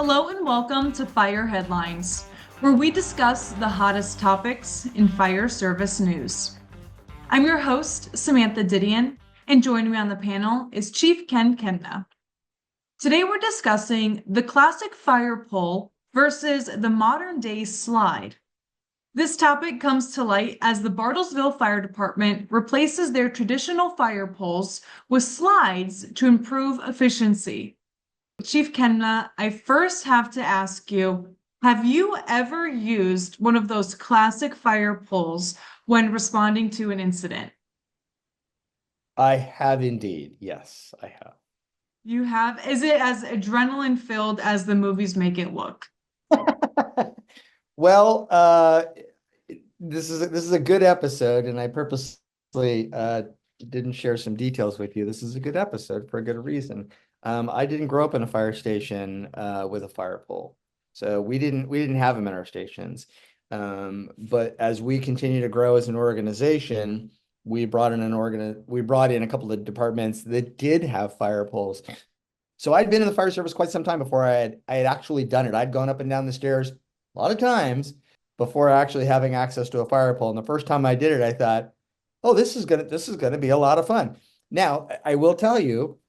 Hello and welcome to Fire Headlines, where we discuss the hottest topics in fire service news. I'm your host, Samantha Didion, and joining me on the panel is Chief Kehmna. Today we're discussing the classic fire pole versus the modern day slide. This topic comes to light as the Bartlesville Fire Department replaces their traditional fire poles with slides to improve efficiency. Chief Kehmna, I first have to ask you, have you ever used one of those classic fire poles when responding to an incident? I have indeed. Yes, I have. You have? Is it as adrenaline filled as the movies make it look? Well, this is a good episode, and I purposely didn't share some details with you. This is a good episode for a good reason. I didn't grow up in a fire station with a fire pole, so we didn't have them in our stations. But as we continue to grow as an organization, we brought in a couple of departments that did have fire poles. So I'd been in the fire service quite some time before I had actually done it. I'd gone up and down the stairs a lot of times before actually having access to a fire pole. And the first time I did it, I thought, oh, this is gonna be a lot of fun. Now, I will tell you,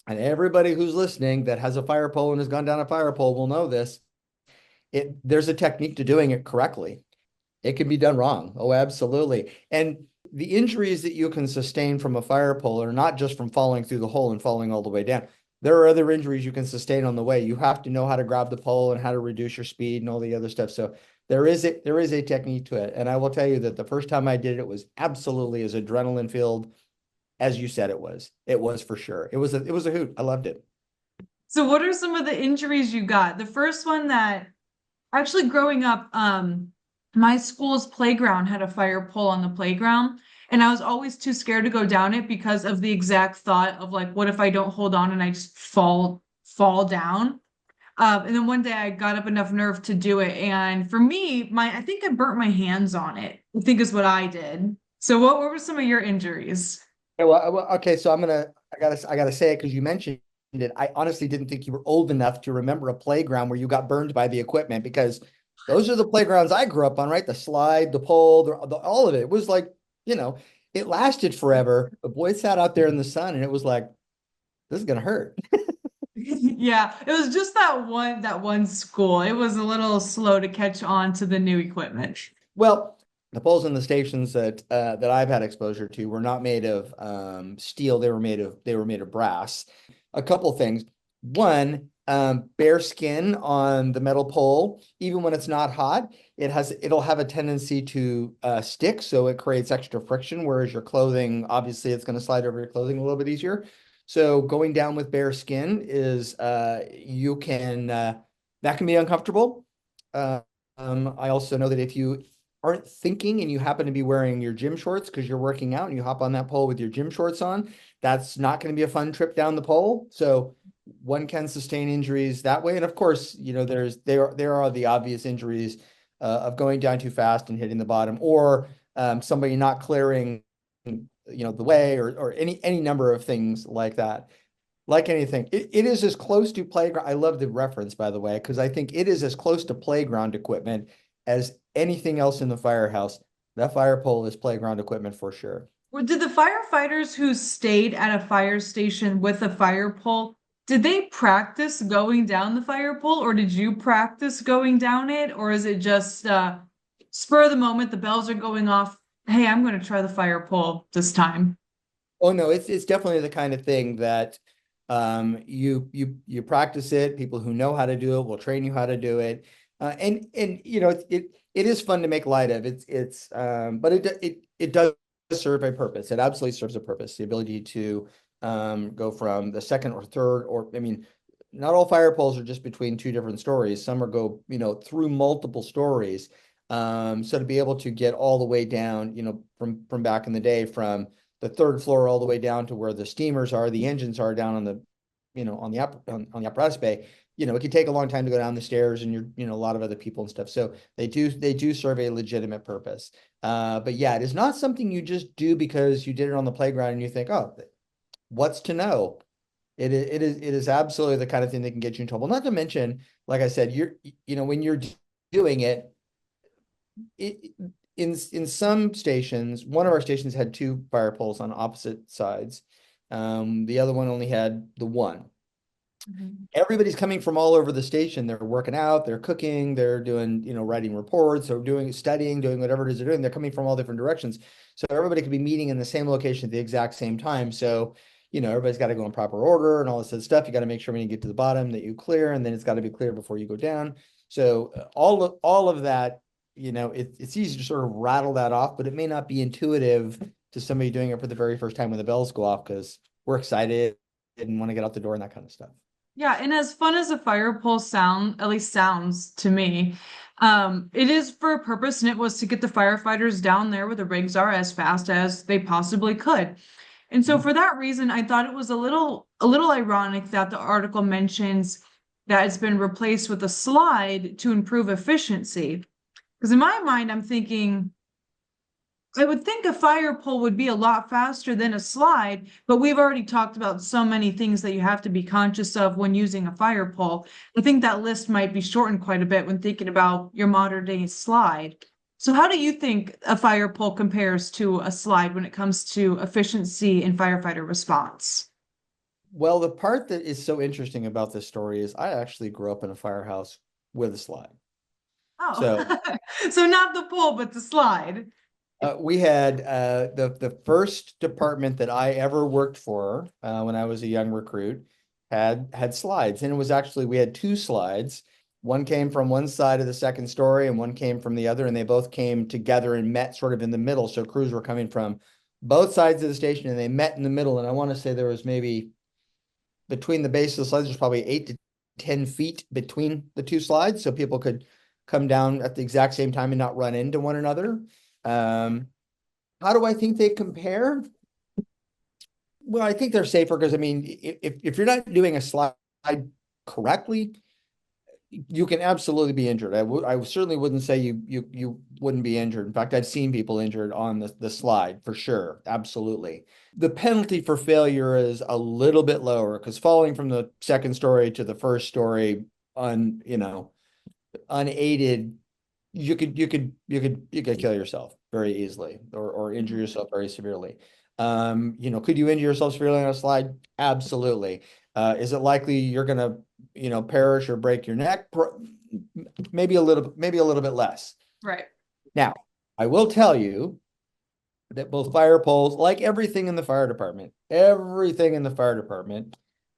and everybody who's listening that has a fire pole and has gone down a fire pole will know this. There's a technique to doing it correctly. It can be done wrong. Oh, absolutely. And the injuries that you can sustain from a fire pole are not just from falling through the hole and falling all the way down. There are other injuries you can sustain on the way. You have to know how to grab the pole and how to reduce your speed and all the other stuff. So there is a technique to it. And I will tell you that the first time I did it was absolutely as adrenaline filled as you said it was. It was for sure. It was a hoot. I loved it. So, what are some of the injuries you got? The first one that actually growing up, my school's playground had a fire pole on the playground, and I was always too scared to go down it because of the exact thought of like, what if I don't hold on and I just fall down? And then one day I got up enough nerve to do it, and for me, my I think I burnt my hands on it. I think is what I did. So, what were some of your injuries? Okay, so I gotta say it because you mentioned it. I honestly didn't think you were old enough to remember a playground where you got burned by the equipment because those are the playgrounds I grew up on, right? The slide, the pole, all of it. It was like, you know, it lasted forever. The boys sat out there in the sun and it was like, this is gonna hurt. Yeah, it was just that one school. It was a little slow to catch on to the new equipment. Well, the poles in the stations that I've had exposure to were not made of steel. They were made of brass. A couple things. One, bare skin on the metal pole, even when it's not hot, it'll have a tendency to stick, so it creates extra friction. Whereas your clothing, obviously, it's going to slide over your clothing a little bit easier. So going down with bare skin is you can that can be uncomfortable. Uh, I also know that if you aren't thinking and you happen to be wearing your gym shorts because you're working out and you hop on that pole with your gym shorts on, that's not going to be a fun trip down the pole. So one can sustain injuries that way. And of course, there are the obvious injuries of going down too fast and hitting the bottom, or somebody not clearing, the way, or any number of things like that. Like anything, it is as close to playground. I love the reference, by the way, because I think it is as close to playground equipment as anything else in the firehouse. That fire pole is playground equipment for sure. Well, did the firefighters who stayed at a fire station with a fire pole, did they practice going down the fire pole, or did you practice going down it, or is it just spur of the moment, the bells are going off, hey, I'm going to try the fire pole this time? Oh no, it's definitely the kind of thing that you practice it. People who know how to do it will train you how to do it. And it is fun to make light of. But it does serve a purpose. It absolutely serves a purpose. The ability to go from the second or third, or I mean, not all fire poles are just between two different stories. Some are go, through multiple stories. So to be able to get all the way down, from back in the day, from the third floor all the way down to where the steamers are, the engines are down on the, on the apparatus bay. It can take a long time to go down the stairs, and a lot of other people and stuff. So they do serve a legitimate purpose. But yeah, it is not something you just do because you did it on the playground and you think, oh, what's to know? It is absolutely the kind of thing that can get you in trouble. Not to mention, like I said, when you're doing it, it in some stations, one of our stations had two fire poles on opposite sides. The other one only had the one. Mhm. Everybody's coming from all over the station. They're working out, they're cooking, they're doing, writing reports, or studying, doing whatever it is they're doing. They're coming from all different directions. So everybody could be meeting in the same location at the exact same time. So, everybody's got to go in proper order and all this other stuff. You got to make sure when you get to the bottom that you clear, and then it's got to be clear before you go down. So all of that, it's easy to sort of rattle that off, but it may not be intuitive to somebody doing it for the very first time when the bells go off, because we're excited and want to get out the door and that kind of stuff. Yeah, and as fun as a fire pole sound, at least sounds to me, it is for a purpose, and it was to get the firefighters down there where the rigs are as fast as they possibly could. And so Mhm. for that reason, I thought it was a little ironic that the article mentions that it's been replaced with a slide to improve efficiency. Because in my mind, I'm thinking, I would think a fire pole would be a lot faster than a slide, but we've already talked about so many things that you have to be conscious of when using a fire pole. I think that list might be shortened quite a bit when thinking about your modern day slide. So how do you think a fire pole compares to a slide when it comes to efficiency in firefighter response? Well, the part that is so interesting about this story is I actually grew up in a firehouse with a slide. Oh, So so not the pole, but the slide. we had the first department that I ever worked for when I was a young recruit had slides, and it was actually we had two slides. One came from one side of the second story, and one came from the other, and they both came together and met sort of in the middle. So crews were coming from both sides of the station, and they met in the middle. And I want to say there was maybe between the base of the slides, there's probably 8 to 10 feet between the two slides, so people could come down at the exact same time and not run into one another. Um, how do I think they compare? Well, I think they're safer because I mean, if you're not doing a slide correctly, you can absolutely be injured. I certainly wouldn't say you wouldn't be injured. In fact, I've seen people injured on the slide for sure. Absolutely. The penalty for failure is a little bit lower because falling from the second story to the first story unaided, you could kill yourself very easily or injure yourself very severely. Could you injure yourself severely on a slide? Absolutely. Is it likely you're gonna, perish or break your neck? Maybe a little bit less. Right. Now, I will tell you that both fire poles, like everything in the fire department,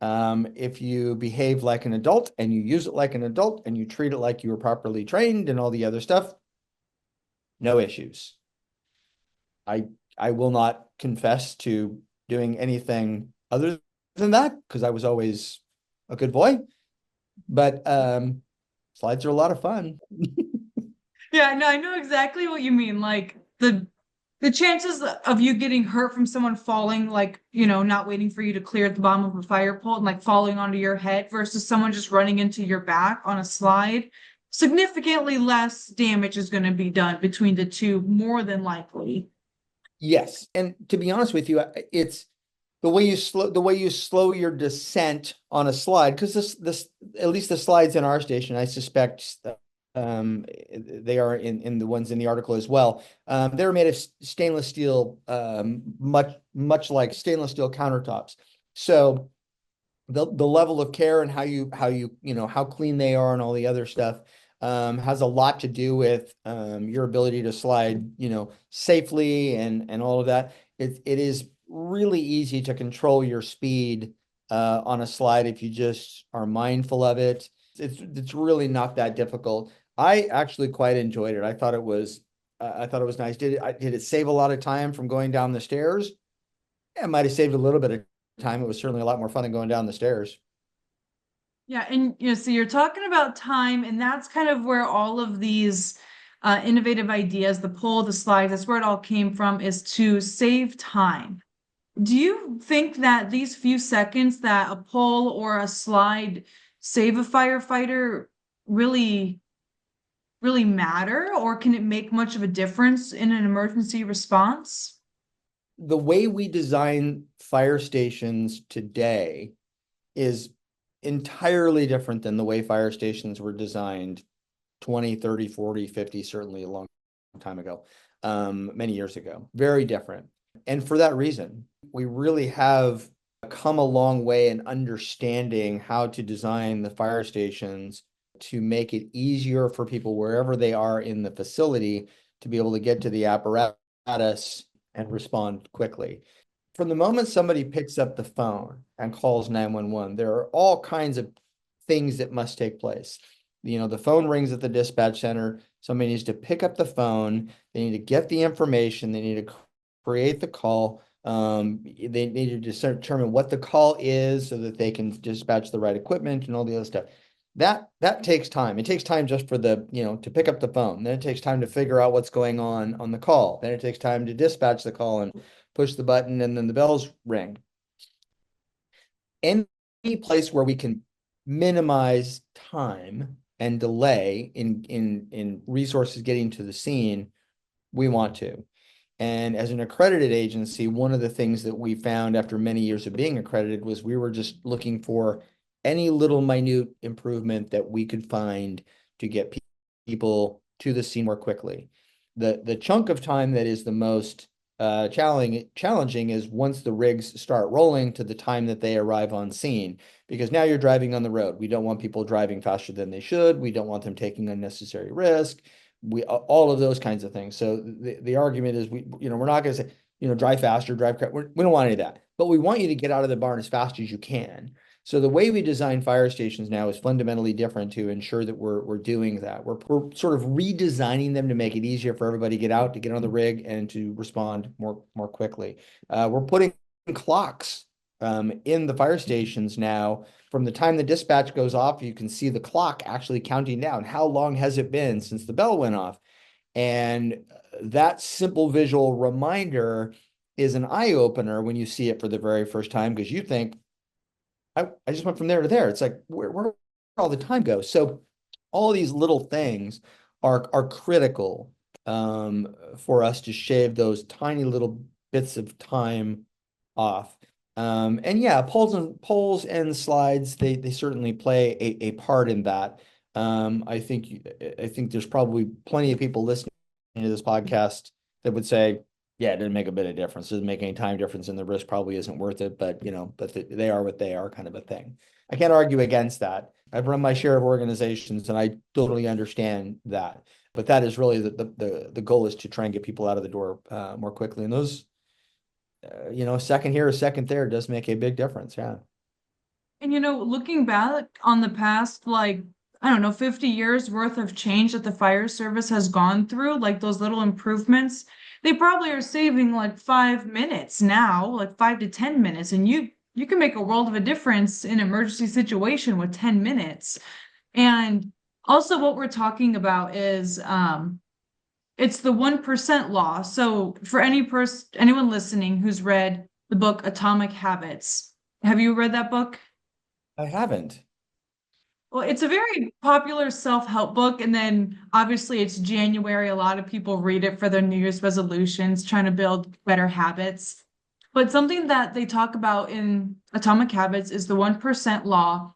if you behave like an adult and you use it like an adult and you treat it like you were properly trained and all the other stuff, no issues. I I will not confess to doing anything other than that because I was always a good boy. But slides are a lot of fun. Yeah, no, I know exactly what you mean. Like the chances of you getting hurt from someone falling, like, not waiting for you to clear at the bottom of a fire pole and like falling onto your head versus someone just running into your back on a slide, significantly less damage is going to be done between the two, more than likely. Yes, and to be honest with you, it's the way you slow your descent on a slide, because this at least the slides in our station, I suspect they are in the ones in the article as well. They're made of stainless steel, much like stainless steel countertops. So the level of care and how clean they are and all the other stuff has a lot to do with your ability to slide safely and all of that. It is really easy to control your speed on a slide if you just are mindful of it. It's really not that difficult. I actually quite enjoyed it. I thought it was nice. Did it save a lot of time from going down the stairs? Yeah, it might have saved a little bit of time. It was certainly a lot more fun than going down the stairs. Yeah, and so you're talking about time, and that's kind of where all of these innovative ideas, the poll, the slides, that's where it all came from, is to save time. Do you think that these few seconds that a poll or a slide save a firefighter really, really matter, or can it make much of a difference in an emergency response? The way we design fire stations today, is entirely different than the way fire stations were designed 20, 30, 40, 50, certainly a long time ago, many years ago. Very different. And for that reason, we really have come a long way in understanding how to design the fire stations to make it easier for people wherever they are in the facility to be able to get to the apparatus and respond quickly. From the moment somebody picks up the phone and calls 911, there are all kinds of things that must take place. The phone rings at the dispatch center. Somebody needs to pick up the phone. They need to get the information. They need to create the call. They need to determine what the call is so that they can dispatch the right equipment and all the other stuff. That takes time. It takes time just for to pick up the phone. Then it takes time to figure out what's going on the call. Then it takes time to dispatch the call and push the button, and then the bells ring. Any place where we can minimize time and delay in resources getting to the scene, we want to. And as an accredited agency, one of the things that we found after many years of being accredited was we were just looking for any little minute improvement that we could find to get people to the scene more quickly. The chunk of time that is the most challenging is once the rigs start rolling to the time that they arrive on scene, because now you're driving on the road. We don't want people driving faster than they should. We don't want them taking unnecessary risk. All of those kinds of things. So the argument is we're not going to say, drive faster, drive. We don't want any of that, but we want you to get out of the barn as fast as you can. So the way we design fire stations now is fundamentally different to ensure that we're doing that. We're sort of redesigning them to make it easier for everybody to get on the rig and to respond more quickly. We're putting clocks in the fire stations now. From the time the dispatch goes off, you can see the clock actually counting down. How long has it been since the bell went off? And that simple visual reminder is an eye opener when you see it for the very first time, because you think, I just went from there to there. It's like, where all the time goes. So all these little things are critical for us to shave those tiny little bits of time off. And yeah, polls and slides, they certainly play a part in that. I think there's probably plenty of people listening to this podcast that would say, yeah, it didn't make a bit of difference. It doesn't make any time difference, and the risk probably isn't worth it. But they are what they are, kind of a thing. I can't argue against that. I've run my share of organizations, and I totally understand that. But that is really the goal, is to try and get people out of the door more quickly. And those, a second here, a second there does make a big difference. Yeah. And looking back on the past, like, I don't know, 50 years worth of change that the fire service has gone through, like those little improvements, they probably are saving like 5 minutes now, like 5 to 10 minutes. And you can make a world of a difference in an emergency situation with 10 minutes. And also what we're talking about is it's the 1% law. So for anyone listening who's read the book Atomic Habits, have you read that book? I haven't. Well, it's a very popular self-help book, and then obviously it's January. A lot of people read it for their New Year's resolutions, trying to build better habits. But something that they talk about in Atomic Habits is the 1% law,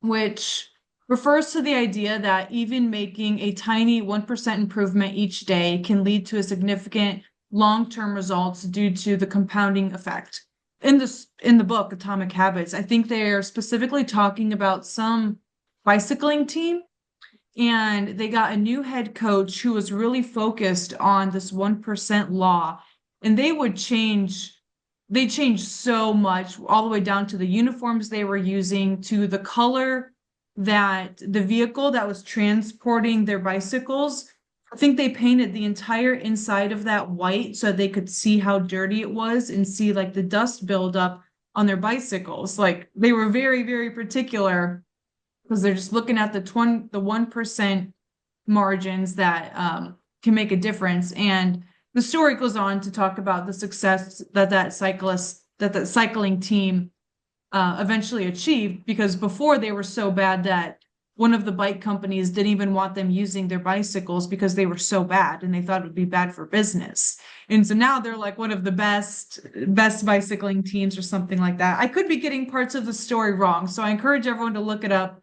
which refers to the idea that even making a tiny 1% improvement each day can lead to a significant long-term results due to the compounding effect. In the book Atomic Habits, I think they are specifically talking about some bicycling team, and they got a new head coach who was really focused on this 1% law, and they changed so much, all the way down to the uniforms they were using, to the color that the vehicle that was transporting their bicycles. I think they painted the entire inside of that white so they could see how dirty it was and see like the dust buildup on their bicycles. Like, they were very, very particular, because they're just looking at the 1% margins that can make a difference. And the story goes on to talk about the success that cycling team eventually achieved, because before they were so bad that one of the bike companies didn't even want them using their bicycles because they were so bad and they thought it would be bad for business. And so now they're like one of the best bicycling teams or something like that. I could be getting parts of the story wrong, so I encourage everyone to look it up.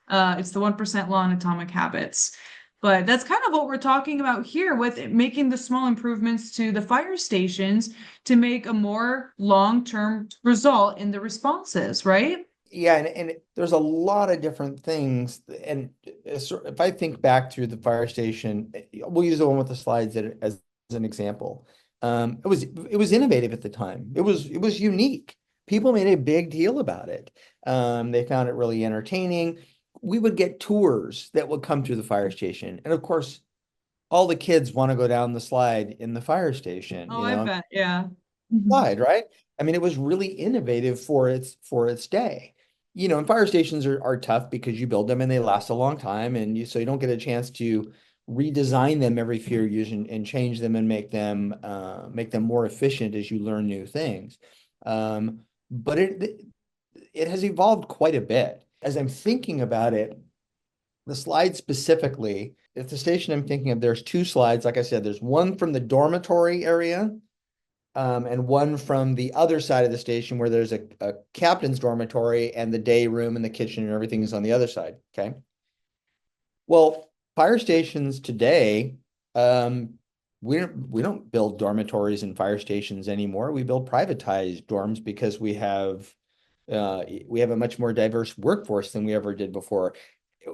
It's the 1% Law in Atomic Habits. But that's kind of what we're talking about here with making the small improvements to the fire stations to make a more long-term result in the responses, right? Yeah, and there's a lot of different things. And if I think back through the fire station, we'll use the one with the slides as an example. It was innovative at the time. It was unique. People made a big deal about it. They found it really entertaining. We would get tours that would come through the fire station, and of course, all the kids want to go down the slide in the fire station. Oh, I bet. Yeah. Mhm. Slide, right? I mean, it was really innovative for its day. And fire stations are tough because you build them and they last a long time, and so you don't get a chance to redesign them every few years and change them and make them more efficient as you learn new things. But it has evolved quite a bit. As I'm thinking about it, the slide specifically, at the station I'm thinking of, there's two slides. Like I said, there's one from the dormitory area, and one from the other side of the station where there's a captain's dormitory and the day room and the kitchen and everything is on the other side. Okay. Well, fire stations today, we don't build dormitories and fire stations anymore. We build privatized dorms because we have a much more diverse workforce than we ever did before.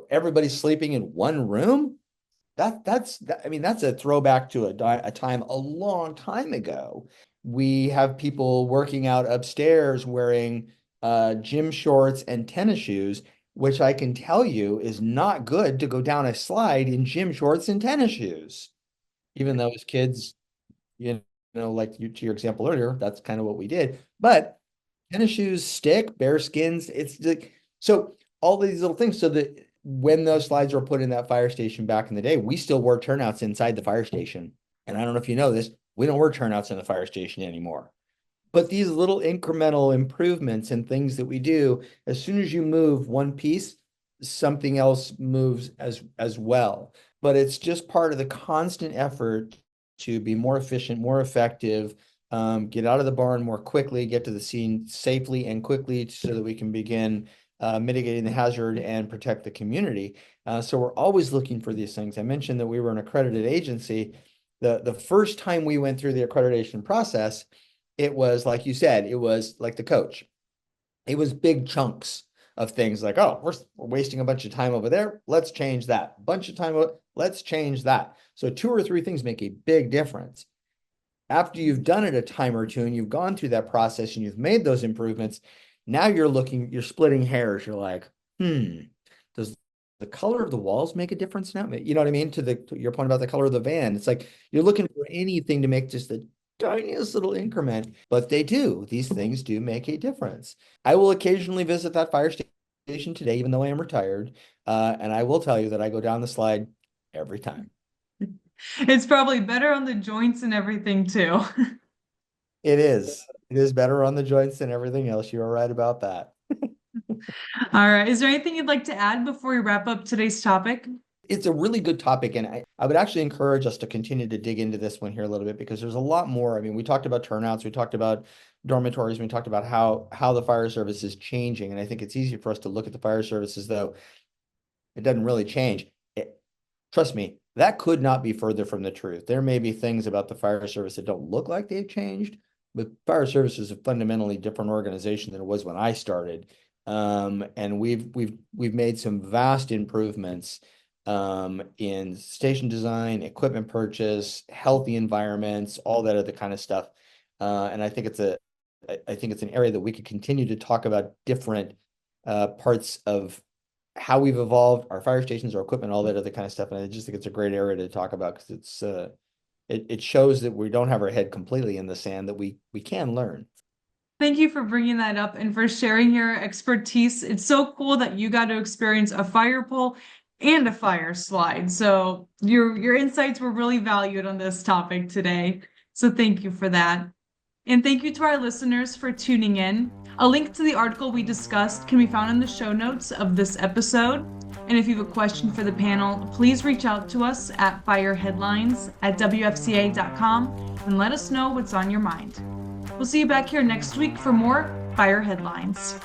Everybody's sleeping in one room. I mean, that's a throwback to a time a long time ago. We have people working out upstairs wearing gym shorts and tennis shoes, which I can tell you is not good to go down a slide in gym shorts and tennis shoes. Even though as kids, like to your example earlier, that's kind of what we did. But tennis shoes stick, bare skins. It's like, so all these little things. So that when those slides were put in that fire station back in the day, we still wore turnouts inside the fire station. And I don't know if you know this, we don't wear turnouts in the fire station anymore. But these little incremental improvements and things that we do, as soon as you move one piece, something else moves as well. But it's just part of the constant effort to be more efficient, more effective, get out of the barn more quickly, get to the scene safely and quickly so that we can begin mitigating the hazard and protect the community. So we're always looking for these things. I mentioned that we were an accredited agency. The first time we went through the accreditation process, it was like you said, it was like the coach. It was big chunks of things like, oh, we're wasting a bunch of time over there. Let's change that. Bunch of time. Let's change that. So 2 or 3 things make a big difference. After you've done it a time or two and you've gone through that process and you've made those improvements, now you're splitting hairs. You're like, does the color of the walls make a difference now? You know what I mean? To your point about the color of the van, it's like you're looking for anything to make just the tiniest little increment, but they do. These things do make a difference. I will occasionally visit that fire station today, even though I am retired, and I will tell you that I go down the slide every time. It's probably better on the joints and everything too. It is. It is better on the joints than everything else. You are right about that. All right. Is there anything you'd like to add before we wrap up today's topic? It's a really good topic, and I would actually encourage us to continue to dig into this one here a little bit because there's a lot more. I mean, we talked about turnouts, we talked about dormitories, we talked about how the fire service is changing, and I think it's easy for us to look at the fire services, though it doesn't really change. Trust me, that could not be further from the truth. There may be things about the fire service that don't look like they've changed, but fire service is a fundamentally different organization than it was when I started. And we've made some vast improvements in station design, equipment purchase, healthy environments, all that other kind of stuff. And I think it's an area that we could continue to talk about different parts of how we've evolved our fire stations, our equipment, all that other kind of stuff. And I just think it's a great area to talk about because it shows that we don't have our head completely in the sand, that we can learn. Thank you for bringing that up and for sharing your expertise. It's so cool that you got to experience a fire pole and a fire slide. So your insights were really valued on this topic today. So thank you for that. And thank you to our listeners for tuning in. A link to the article we discussed can be found in the show notes of this episode. And if you have a question for the panel, please reach out to us at fireheadlines@wfca.com and let us know what's on your mind. We'll see you back here next week for more Fire Headlines.